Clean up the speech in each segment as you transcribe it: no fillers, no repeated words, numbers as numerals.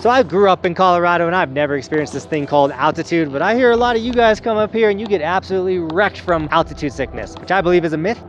So I grew up in Colorado and I've never experienced this thing called altitude, but I hear a lot of you guys come up here and you get absolutely wrecked from altitude sickness, which I believe is a myth.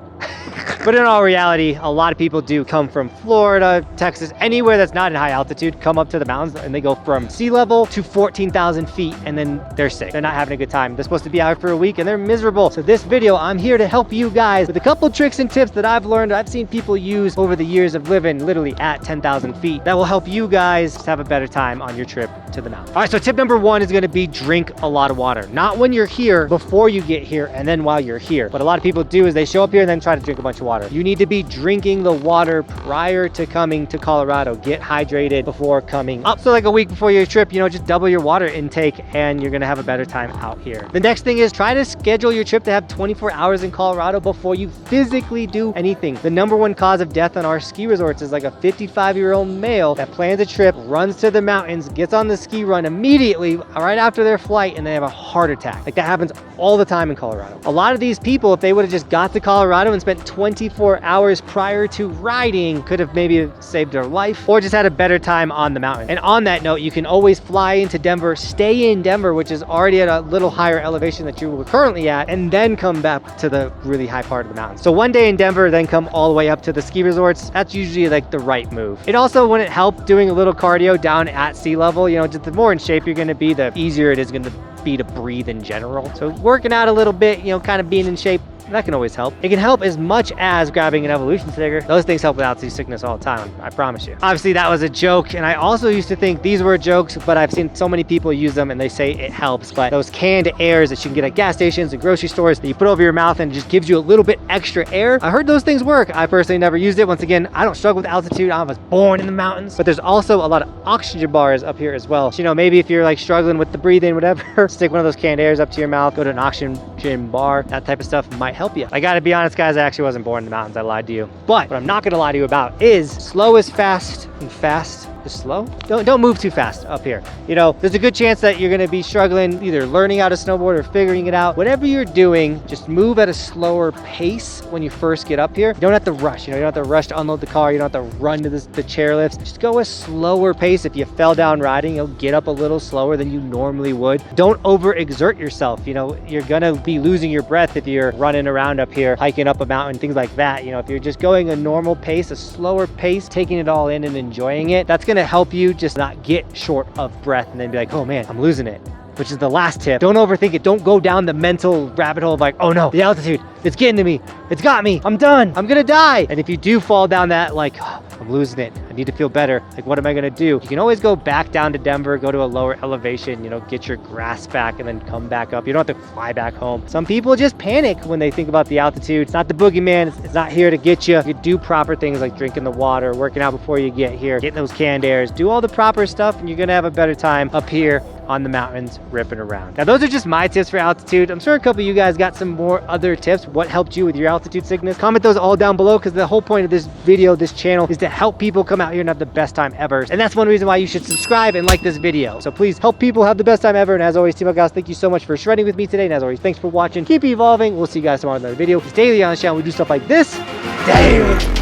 But in all reality, a lot of people do come from Florida, Texas, anywhere that's not in high altitude, come up to the mountains and they go from sea level to 14,000 feet and then they're sick. They're not having a good time. They're supposed to be out for a week and they're miserable. So this video, I'm here to help you guys with a couple tricks and tips that I've learned, I've seen people use over the years of living literally at 10,000 feet that will help you guys have a better time on your trip to the mountain. All right, so tip number one is gonna be drink a lot of water. Not when you're here, before you get here, and then while you're here. What a lot of people do is they show up here and then try to drink a bunch of water. You need to be drinking the water prior to coming to Colorado. Get hydrated before coming up. So like a week before your trip, you know, just double your water intake and you're gonna have a better time out here. The next thing is try to schedule your trip to have 24 hours in Colorado before you physically do anything. The #1 cause of death on our ski resorts is like a 55-year-old male that plans a trip, runs to the mountains, gets on the ski run immediately right after their flight, and they have a heart attack. Like that happens all the time in Colorado. A lot of these people, if they would have just got to Colorado and spent 24 hours prior to riding, could have maybe saved their life or just had a better time on the mountain. And on that note, you can always fly into Denver, stay in Denver, which is already at a little higher elevation that you were currently at, and then come back to the really high part of the mountain. So one day in Denver, then come all the way up to the ski resorts. That's usually like the right move. It also wouldn't help doing a little cardio down at sea level. You know, just the more in shape you're gonna be, the easier it is gonna be to breathe in general. So working out a little bit, you know, kind of being in shape, that can always help. It can help as much as grabbing an evolution sticker. Those things help with altitude sickness all the time, I promise you. Obviously that was a joke, and I also used to think these were jokes, but I've seen so many people use them and they say it helps. But those canned airs that you can get at gas stations and grocery stores that you put over your mouth and it just gives you a little bit extra air, I heard those things work. I personally never used it. Once again, I don't struggle with altitude. I was born in the mountains. But there's also a lot of oxygen bars up here as well. So, you know, maybe if you're like struggling with the breathing, whatever, stick one of those canned airs up to your mouth, go to an oxygen bar. That type of stuff might help you. I gotta be honest, guys, I actually wasn't born in the mountains. I lied to you. But what I'm not gonna lie to you about is slow is fast and fast is slow. Don't move too fast up here. You know, there's a good chance that you're gonna be struggling either learning how to snowboard or figuring it out. Whatever you're doing, just move at a slower pace when you first get up here. You don't have to rush. You know, you don't have to rush to unload the car. You don't have to run to the chairlifts. Just go a slower pace. If you fell down riding, you'll get up a little slower than you normally would. Don't overexert yourself. You know, you're gonna be losing your breath if you're running around up here, hiking up a mountain, things like that. You know, if you're just going a normal pace, a slower pace, taking it all in and enjoying it, that's gonna help you just not get short of breath and then be like, oh man, I'm losing it. Which is the last tip. Don't overthink it. Don't go down the mental rabbit hole of like, oh no, the altitude, it's getting to me. It's got me. I'm done. I'm gonna die. And if you do fall down that, like, oh, I'm losing it. I need to feel better. Like, what am I gonna do? You can always go back down to Denver, go to a lower elevation, you know, get your grasp back and then come back up. You don't have to fly back home. Some people just panic when they think about the altitude. It's not the boogeyman. It's not here to get you. You do proper things like drinking the water, working out before you get here, getting those canned airs, do all the proper stuff, and you're gonna have a better time up here on the mountains ripping around. Now those are just my tips for altitude. I'm sure a couple of you guys got some more other tips. What helped you with your altitude sickness? Comment those all down below, because the whole point of this video, this channel, is to help people come out here and have the best time ever. And that's one reason why you should subscribe and like this video. So please help people have the best time ever. And as always, Team Buckhouse, thank you so much for shredding with me today. And as always, thanks for watching. Keep evolving. We'll see you guys tomorrow in another video. It's daily on the channel. We do stuff like this daily.